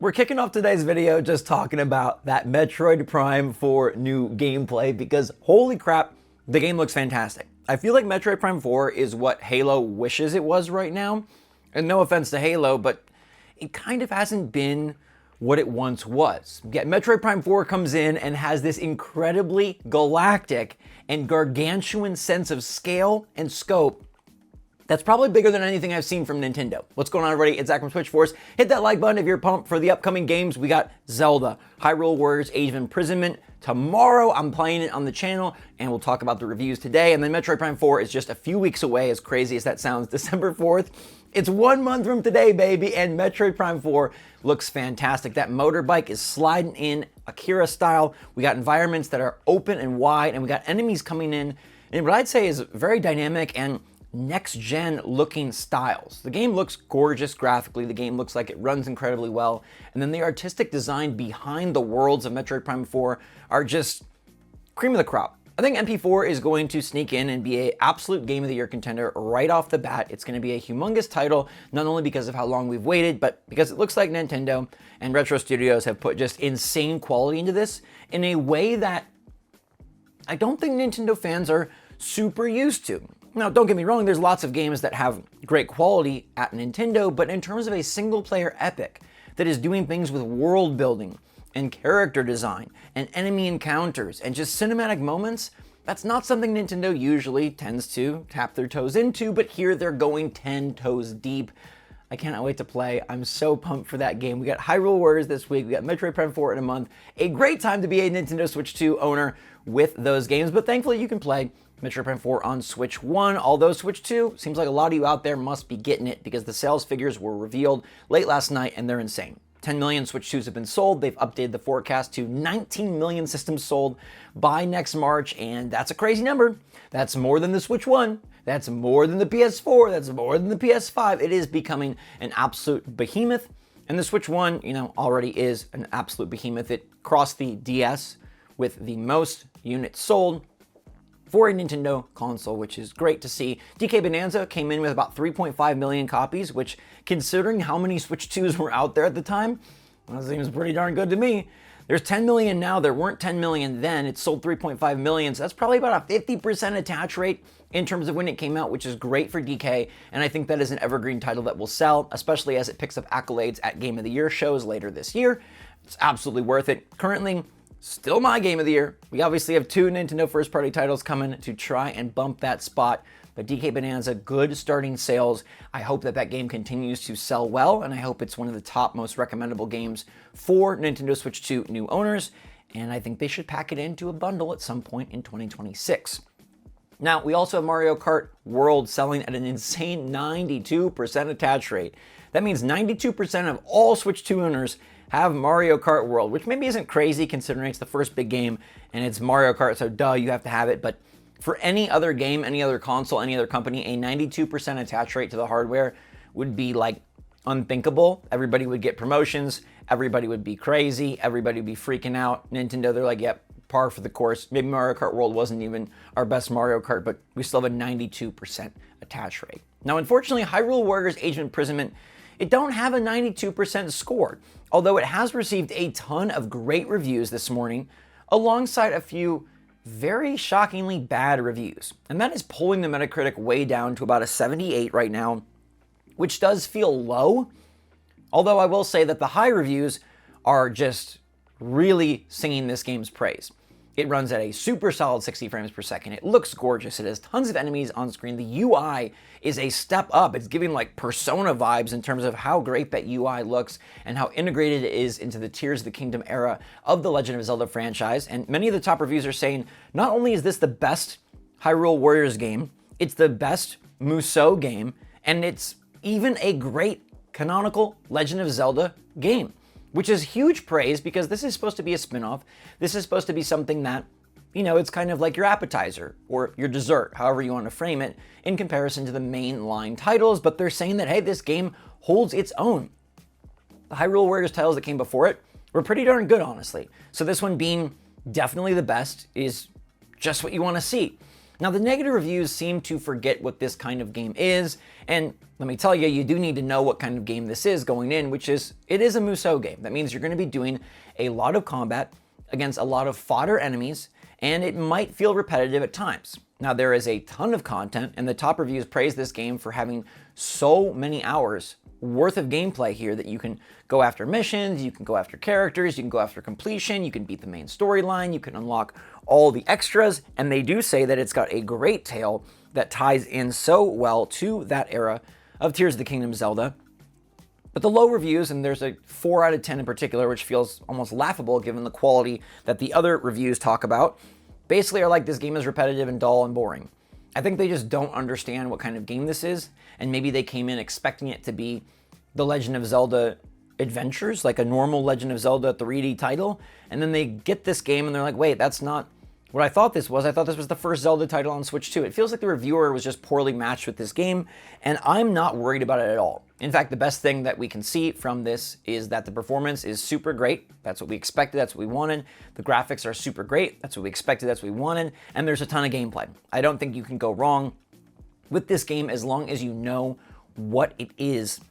We're kicking off today's video just talking about that Metroid Prime 4 new gameplay because holy crap, the game looks fantastic. I feel like Metroid Prime 4 is what Halo wishes it was right now. And no offense to Halo, but it kind of hasn't been what it once was. Yet Metroid Prime 4 comes in and has this incredibly galactic and gargantuan sense of scale and scope that's probably bigger than anything I've seen from Nintendo. What's going on, everybody? It's Zach from SwitchForce. Hit that like button if you're pumped for the upcoming games. We got Zelda, Hyrule Warriors, Age of Imprisonment. Tomorrow, I'm playing it on the channel, and we'll talk about the reviews today. And then Metroid Prime 4 is just a few weeks away, as crazy as that sounds, December 4th. It's 1 month from today, baby, and Metroid Prime 4 looks fantastic. That motorbike is sliding in Akira style. We got environments that are open and wide, and we got enemies coming in what I'd say is very dynamic and next-gen looking styles. The game looks gorgeous graphically, the game looks like it runs incredibly well, and then the artistic design behind the worlds of Metroid Prime 4 are just cream of the crop. I think MP4 is going to sneak in and be an absolute Game of the Year contender right off the bat. It's going to be a humongous title, not only because of how long we've waited, but because it looks like Nintendo and Retro Studios have put just insane quality into this in a way that I don't think Nintendo fans are super used to. Now, don't get me wrong, there's lots of games that have great quality at Nintendo, but in terms of a single-player epic that is doing things with world building and character design and enemy encounters and just cinematic moments, that's not something Nintendo usually tends to tap their toes into, but here they're going 10 toes deep. I cannot wait to play. I'm so pumped for that game. We got Hyrule Warriors this week. We got Metroid Prime 4 in a month. A great time to be a Nintendo Switch 2 owner with those games, but thankfully you can play Metroid Prime 4 on Switch 1, although Switch 2 seems like a lot of you out there must be getting it because the sales figures were revealed late last night and they're insane. 10 million Switch 2s have been sold. They've updated the forecast to 19 million systems sold by next March, and that's a crazy number. That's more than the Switch 1. That's more than the PS4. That's more than the PS5. It is becoming an absolute behemoth, and the Switch 1, already is an absolute behemoth. It crossed the DS with the most units sold for a Nintendo console, which is great to see. DK Bonanza came in with about 3.5 million copies, which, considering how many Switch 2s were out there at the time, that seems pretty darn good to me. There's 10 million now. There weren't 10 million then. It sold 3.5 million, so that's probably about a 50% attach rate in terms of when it came out, which is great for DK, and I think that is an evergreen title that will sell, especially as it picks up accolades at Game of the Year shows later this year. It's absolutely worth it. Currently, still my Game of the Year. We obviously have 2 Nintendo first-party titles coming to try and bump that spot. But DK Bonanza, good starting sales. I hope that that game continues to sell well, and I hope it's one of the top most recommendable games for Nintendo Switch 2 new owners. And I think they should pack it into a bundle at some point in 2026. Now, we also have Mario Kart World selling at an insane 92% attach rate. That means 92% of all Switch 2 owners have Mario Kart World, which maybe isn't crazy considering it's the first big game and it's Mario Kart, so duh, you have to have it. But for any other game, any other console, any other company, a 92% attach rate to the hardware would be like unthinkable. Everybody would get promotions, everybody would be crazy, everybody would be freaking out. Nintendo, they're like, yep, par for the course. Maybe Mario Kart World wasn't even our best Mario Kart, but we still have a 92% attach rate. Now, unfortunately, Hyrule Warriors Age of Imprisonment, it don't have a 92% score, although it has received a ton of great reviews this morning, alongside a few very shockingly bad reviews. And that is pulling the Metacritic way down to about a 78 right now, which does feel low, although I will say that the high reviews are just really singing this game's praise. It runs at a super solid 60 frames per second. It looks gorgeous. It has tons of enemies on screen. The UI is a step up. It's giving like Persona vibes in terms of how great that UI looks and how integrated it is into the Tears of the Kingdom era of the Legend of Zelda franchise. And many of the top reviews are saying, not only is this the best Hyrule Warriors game, it's the best Musou game, and it's even a great canonical Legend of Zelda game, which is huge praise because this is supposed to be a spin-off. This is supposed to be something that, it's kind of like your appetizer or your dessert, however you want to frame it, in comparison to the mainline titles, but they're saying that, hey, this game holds its own. The Hyrule Warriors titles that came before it were pretty darn good, honestly. So this one being definitely the best is just what you want to see. Now, the negative reviews seem to forget what this kind of game is, and let me tell you, you do need to know what kind of game this is going in, which is, it is a Musou game. That means you're going to be doing a lot of combat against a lot of fodder enemies, and it might feel repetitive at times. Now, there is a ton of content, and the top reviews praise this game for having so many hours worth of gameplay here that you can go after missions, you can go after characters, you can go after completion, you can beat the main storyline, you can unlock all the extras, and they do say that it's got a great tale that ties in so well to that era of Tears of the Kingdom Zelda. But the low reviews, and there's a 4 out of 10 in particular, which feels almost laughable given the quality that the other reviews talk about, basically are like, this game is repetitive and dull and boring. I think they just don't understand what kind of game this is, and maybe they came in expecting it to be the Legend of Zelda Adventures, like a normal Legend of Zelda 3D title, and then they get this game and they're like, wait, that's not what I thought this was. I thought this was the first Zelda title on Switch 2. It feels like the reviewer was just poorly matched with this game, and I'm not worried about it at all. In fact, the best thing that we can see from this is that the performance is super great. That's what we expected, that's what we wanted. The graphics are super great, that's what we expected, that's what we wanted, and there's a ton of gameplay. I don't think you can go wrong with this game as long as you know what it is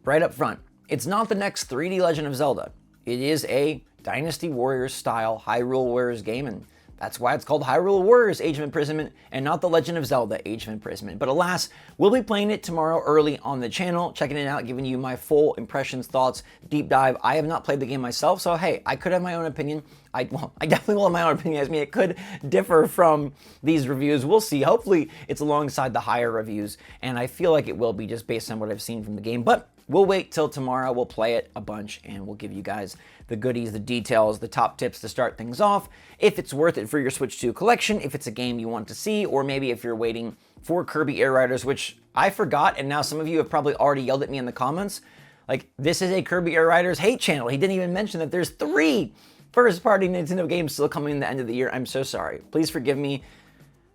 right up front. It's not the next 3D Legend of Zelda. It is a Dynasty Warriors style Hyrule Warriors game, and that's why it's called Hyrule Warriors Age of Imprisonment and not The Legend of Zelda Age of Imprisonment. But alas, we'll be playing it tomorrow early on the channel, checking it out, giving you my full impressions, thoughts, deep dive. I have not played the game myself, so hey, I could have my own opinion. I definitely will have my own opinion. I mean, it could differ from these reviews. We'll see. Hopefully, it's alongside the higher reviews, and I feel like it will be just based on what I've seen from the game. But we'll wait till tomorrow. We'll play it a bunch, and we'll give you guys the goodies, the details, the top tips to start things off. If it's worth it for your Switch 2 collection, if it's a game you want to see, or maybe if you're waiting for Kirby Air Riders, which I forgot, and now some of you have probably already yelled at me in the comments. Like, this is a Kirby Air Riders hate channel. He didn't even mention that there's 3 first-party Nintendo games still coming in the end of the year. I'm so sorry. Please forgive me,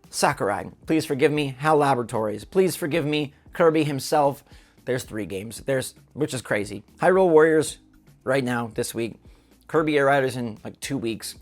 Sakurai. Please forgive me, HAL Laboratories. Please forgive me, Kirby himself. There's 3 games, which is crazy. Hyrule Warriors right now, this week. Kirby Air Riders in like 2 weeks.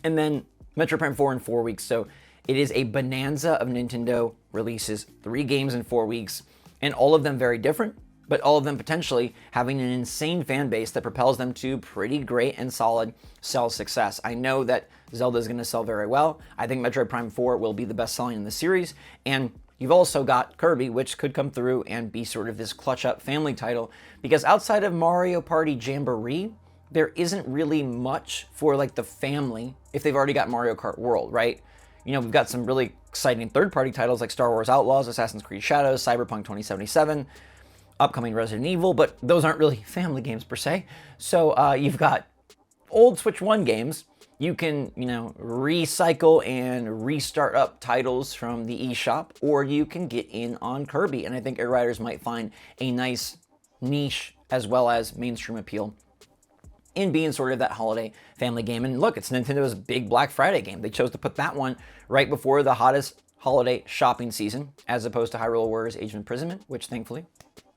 And then Metroid Prime 4 in 4 weeks. So it is a bonanza of Nintendo releases. 3 games in 4 weeks. And all of them very different, but all of them potentially having an insane fan base that propels them to pretty great and solid sales success. I know that Zelda is going to sell very well. I think Metroid Prime 4 will be the best selling in the series. And you've also got Kirby, which could come through and be sort of this clutch-up family title, because outside of Mario Party Jamboree, there isn't really much for like the family if they've already got Mario Kart World, right? You know, we've got some really exciting third-party titles like Star Wars Outlaws, Assassin's Creed Shadows, Cyberpunk 2077, upcoming Resident Evil, but those aren't really family games per se. So you've got old Switch 1 games. You can, recycle and restart up titles from the eShop, or you can get in on Kirby. And I think Air Riders might find a nice niche as well as mainstream appeal in being sort of that holiday family game. And look, it's Nintendo's big Black Friday game. They chose to put that one right before the hottest holiday shopping season, as opposed to Hyrule Warriors Age of Imprisonment, which thankfully,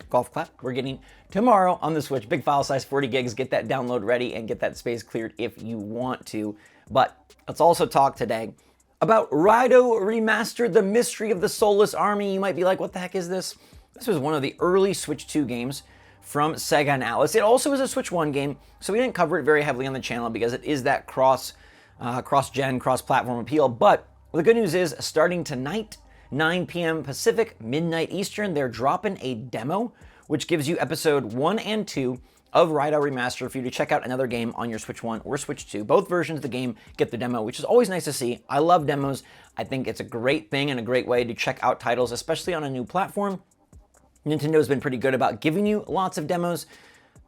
golf clap, we're getting tomorrow on the Switch. Big file size, 40 gigs. Get that download ready and get that space cleared if you want to. But let's also talk today about Raidou Remastered, the Mystery of the Soulless Army. You might be like, what the heck is this? This was one of the early Switch 2 games from Sega and Atlas. It also is a Switch 1 game, so we didn't cover it very heavily on the channel because it is that cross-gen, cross-platform appeal. But the good news is, starting tonight, 9 p.m. Pacific, midnight Eastern, they're dropping a demo, which gives you episode 1 and 2 of Raidou Remastered for you to check out another game on your Switch 1 or Switch 2. Both versions of the game get the demo, which is always nice to see. I love demos. I think it's a great thing and a great way to check out titles, especially on a new platform. Nintendo's been pretty good about giving you lots of demos.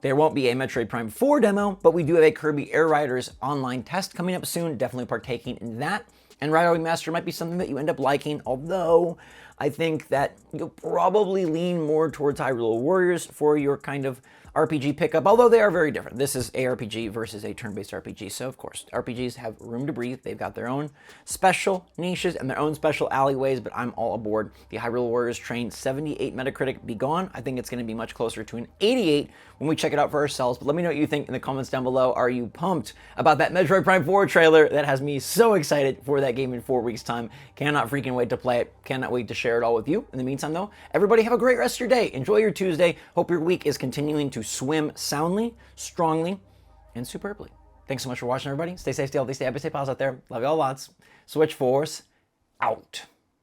There won't be a Metroid Prime 4 demo, but we do have a Kirby Air Riders online test coming up soon. Definitely partaking in that. And Raidou Remastered might be something that you end up liking, although I think that you'll probably lean more towards Hyrule Warriors for your kind of RPG pickup, although they are very different. This is ARPG versus a turn-based RPG, so of course, RPGs have room to breathe. They've got their own special niches and their own special alleyways, but I'm all aboard the Hyrule Warriors train. 78 Metacritic, be gone. I think it's going to be much closer to an 88 when we check it out for ourselves, but let me know what you think in the comments down below. Are you pumped about that Metroid Prime 4 trailer? That has me so excited for that game in 4 weeks' time. Cannot freaking wait to play it. Cannot wait to share it all with you. In the meantime, though, everybody have a great rest of your day. Enjoy your Tuesday. Hope your week is continuing to swim soundly, strongly, and superbly. Thanks so much for watching, everybody. Stay safe, stay healthy, stay happy, stay positive out there. Love you all lots. SwitchForce out.